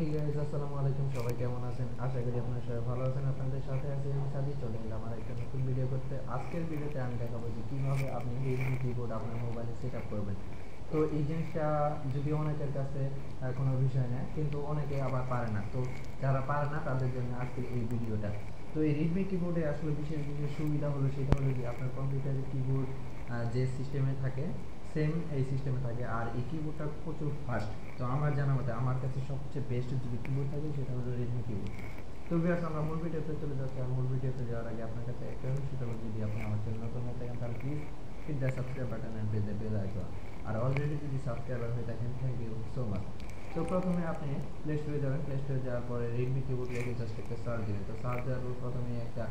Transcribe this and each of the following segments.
এই গাইস, আসসালামু আলাইকুম। সবাই কেমন আছেন? আশা করি আপনারা সবাই ভালো আছেন। আপনাদের সাথে আছি আমি সাদি। চলে এলাম আমার একটা নতুন ভিডিও করতে। আজকের ভিডিওতে আমি দেখাবো যে কিভাবে আপনি রিয়েলমি কিবোর্ড আপনার মোবাইলে সেট আপ করবেন। তো এই জিনিসটা যদি অনেকের কাছে কোনো বিষয় না, কিন্তু অনেকে আবার পারে না। তো যারা পারে না তাদের জন্য আজকের এই ভিডিওটা। তো এই রেডমি কিবোর্ডে আসলে বিশেষ বিশেষ সুবিধা হলো সেটা হলো যে আপনার কম্পিউটারের কিবোর্ড যে সিস্টেমে থাকে সেম এই সিস্টেমে থাকে, আর এই কিবোর্ডটা প্রচুর ফাস্ট। তো আমার জানা মতে আমার কাছে সবচেয়ে বেস্ট যদি কিবোর্ড থাকে সেটা হলো রেডমি কিবোর্ড। তো ভিউয়ার্স, আমরা মূল ভিডিওতে চলে যাচ্ছি। আর মূল ভিডিওতে যাওয়ার আগে আপনার কাছে একটা অনুরোধ, সেটা হলো যদি আপনি আমার চ্যানেল নতুন হয়ে থাকেন তাহলে please hit the subscribe button and press the bell icon. আর অলরেডি যদি সাবস্ক্রাইবার হয়ে থাকেন, থ্যাংক ইউ সো মাচ। তো প্রথমে আপনি প্লে স্টোরে যাবেন। প্লে স্টোরে যাওয়ার পরে রেডমি কিবোর্ড লিখে জাস্ট একটা সার্চ দিবেন। তো সার্চ দেওয়ার পর প্রথমে একটা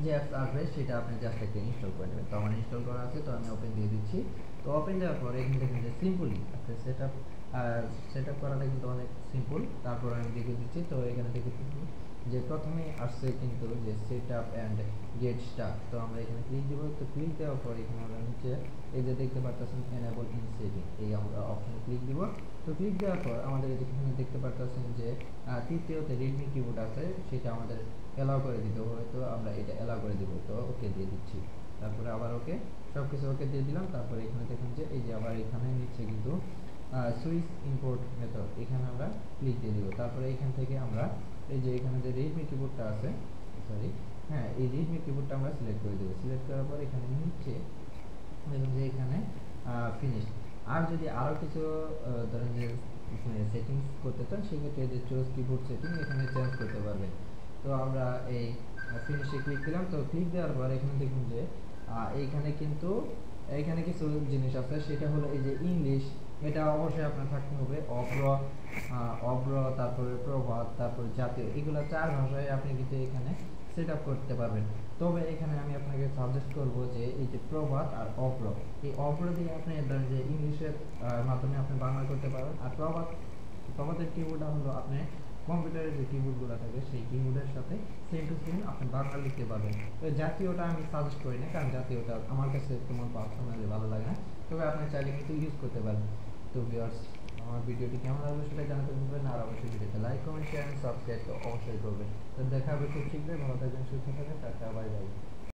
যে অ্যাপস আসবে সেটা আপনি জাস্ট একটা ইনস্টল করে নেবেন। তো আমার ইনস্টল করা আছে, তো আমি ওপেন দিয়ে দিচ্ছি। তো ওপেন দেওয়ার পরে এখানে দেখুন যে সিম্পলি আপনি সেট আপ করাটা কিন্তু অনেক সিম্পল। তারপর আমি দেখে দিচ্ছি। তো এখানে দেখে দিচ্ছি যে প্রথমেই আসছে কিন্তু যে set up and get start. তো আমরা এখানে ক্লিক দিব। তো ক্লিক দেওয়ার পর এখানে আমরা নিচে এই যে দেখতে পাচ্ছেন এনেবল ইন সেটিং, এই আমরা অপশনে ক্লিক দিব। তো ক্লিক দেওয়ার পর আমাদের এখানে দেখতে পাচ্ছেন যে তৃতীয়তে রেডমি কিবোর্ড আছে, সেটা আমাদের অ্যালাউ করে দিতে হবে। তো আমরা এটা অ্যালাউ করে দিব। তো ওকে দিয়ে দিচ্ছি। তারপরে আবার ওকে, সব কিছু ওকে দিয়ে দিলাম। তারপরে এখানে দেখুন যে এই যে আবার এখানে নিচে কিন্তু সুইচ ইম্পোর্ট মেথড, এখানে আমরা ক্লিক দিয়ে দিব। তারপরে এখান থেকে আমরা এই যে এখানে যে রেডমি কিবোর্ডটা আছে, সরি, হ্যাঁ, এই রেডমি কিবোর্ডটা আমরা সিলেক্ট করে দেবো। সিলেক্ট করার পর এখানে নিচে দেখুন যে এখানে ফিনিশ। আর যদি আরও কিছু ধরেন যে সেটিংস করতে চান, সেক্ষেত্রে যে চুজ কিবোর্ড সেটিং এখানে চেঞ্জ করতে পারবেন। তো আমরা এই ফিনিশে ক্লিক দিলাম। তো ক্লিক দেওয়ার পর এখানে দেখুন যে এইখানে কিন্তু এইখানে কিছু জিনিস আছে, সেটা হলো এই যে ইংলিশ, এটা অবশ্যই আপনার থাকতে হবে। অব্র, তারপরে প্রভাত, তারপর জাতীয়, এগুলো 4 ভাষায় আপনি কিন্তু এখানে সেট আপ করতে পারবেন। তবে এখানে আমি আপনাকে সাজেস্ট করব যে এই যে প্রভাত আর অব্র, এই অব্র দিয়ে আপনি ধরেন যে ইংলিশের মাধ্যমে আপনি বাংলা করতে পারেন। আর প্রভাতের কিবোর্ডটা হলো আপনি কম্পিউটারের যে কিবোর্ডগুলো থাকে সেই কিবোর্ডের সাথে সেম টু সেম আপনি বাংলা লিখতে পারবেন। তো জাতীয়টা আমি সাজেস্ট করি না, কারণ জাতীয়টা আমার কাছে তোমার পার্সোনালি ভালো লাগে না। তবে আপনি চাইলে কিন্তু ইউজ করতে পারেন। তো ভিউয়ার্স, আমার ভিডিওটি কেমন লাগলো সেটা জানাতে ভুলবেন না। আর অবশ্যই ভিডিওতে like, comment, share and subscribe তো অবশ্যই করবেন। তো দেখা হবে খুব শীঘ্রই। ভালো থাকবেন, সুস্থ থাকবেন। Tata, bye bye.